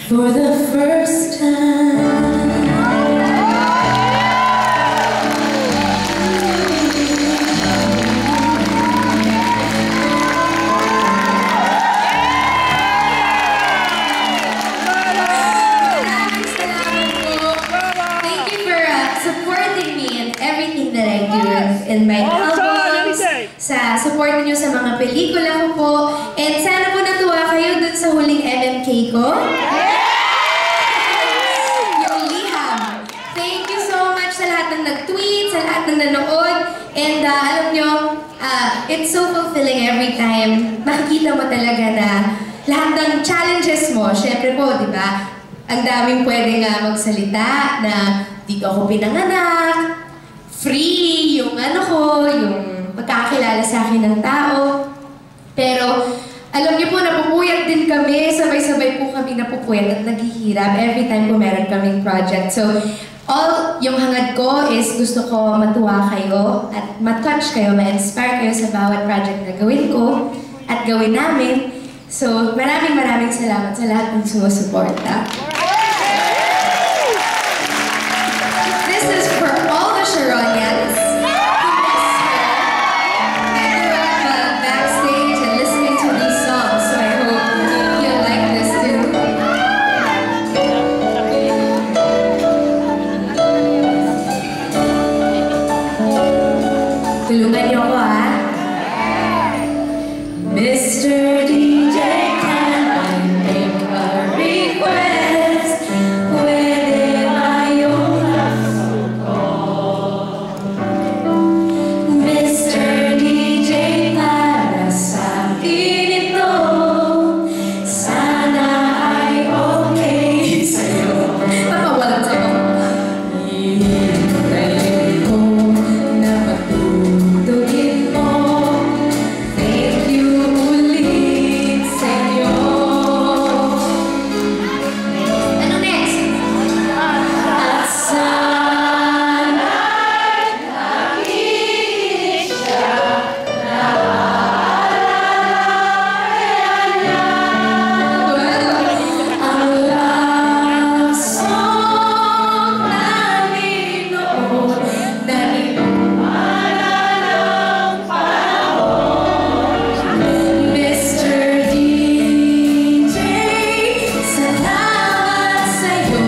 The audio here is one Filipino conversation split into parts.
For the first time. Supporting me in everything that I do in my albums, sa support niyo sa mga pelikula ko po, and sana po natuwa kayo dun sa huling MMK ko. Yung liham. Thank you so much sa lahat ng nag-tweet, sa lahat ng nanood, and alam nyo, it's so fulfilling every time. Nakikita mo talaga na lahat ng challenges mo, syempre po, di ba? Ang daming pwedeng magsalita na dito ako pinanganak, free yung ano ko, yung pagkakilala sa akin ng tao. Pero alam niyo po, napupuyat din kami, sabay-sabay po kami napupuyat at naghihirap every time po meron kaming project. So, all yung hangad ko is gusto ko matuwa kayo at matouch kayo, ma-inspire kayo sa bawat project na gawin ko at gawin namin. So, maraming salamat sa lahat ng sumusuporta. This is for all the Sharonians who miss her. I grew up backstage and listening to these songs, so I hope you'll like this too. Tulungan niyo ako, ha? Mr. DJ, can I make a request? Pwede ba yung Mr. DJ, para sa akin ito, sana ay okay sa'yo. Papawalan sa'yo. Hihintay ko na matutugin mo. Thank you ulit sa'yo. Ano next? At sana'y nakikinig siya, ang love song namin noon na inumana ng panahon. Mr. DJ, salamat sa'yo,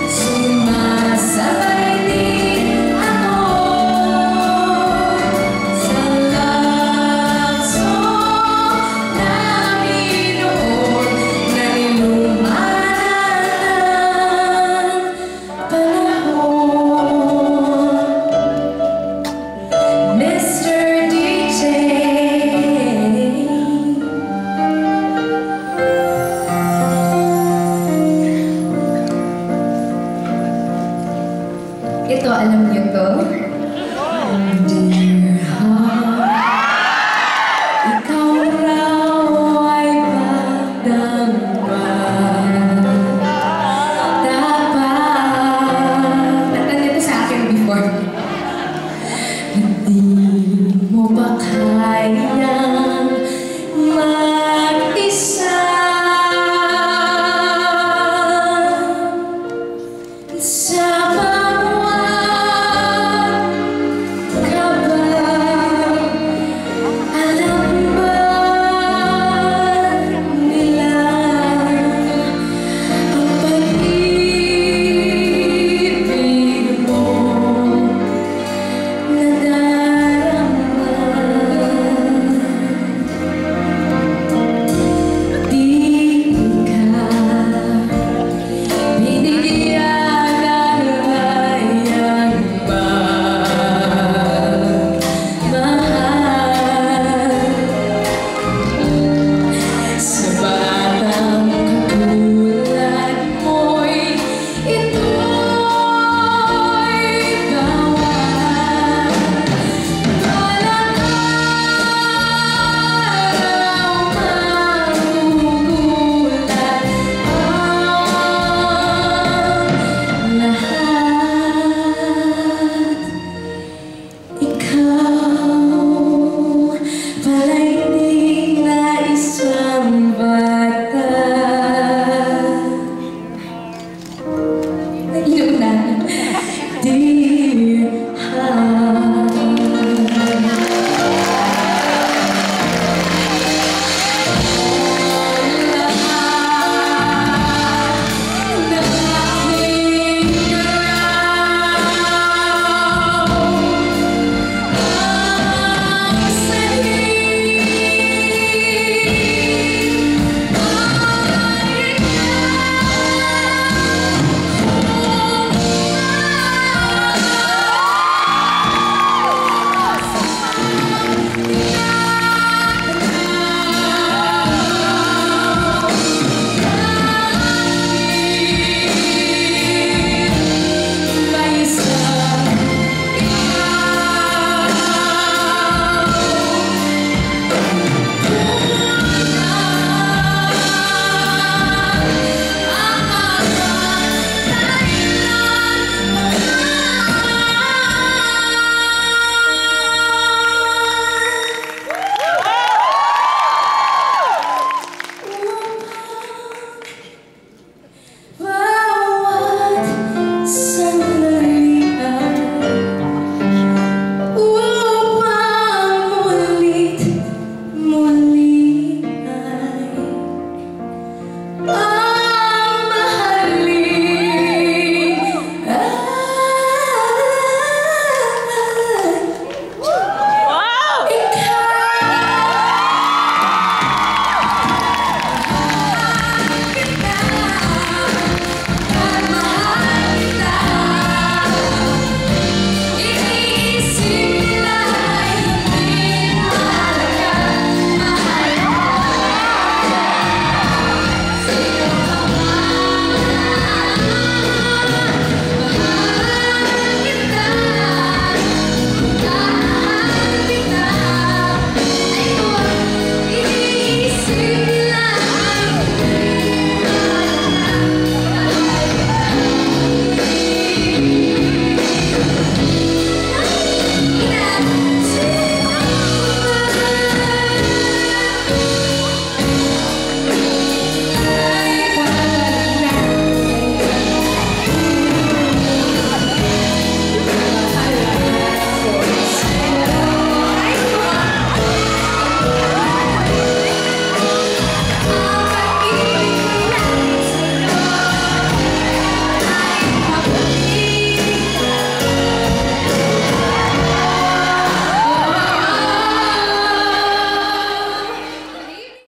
sumasabay din ako sa love song namin noon na inumana ng panahon. Mr. DJ. Ito, alam niyo to?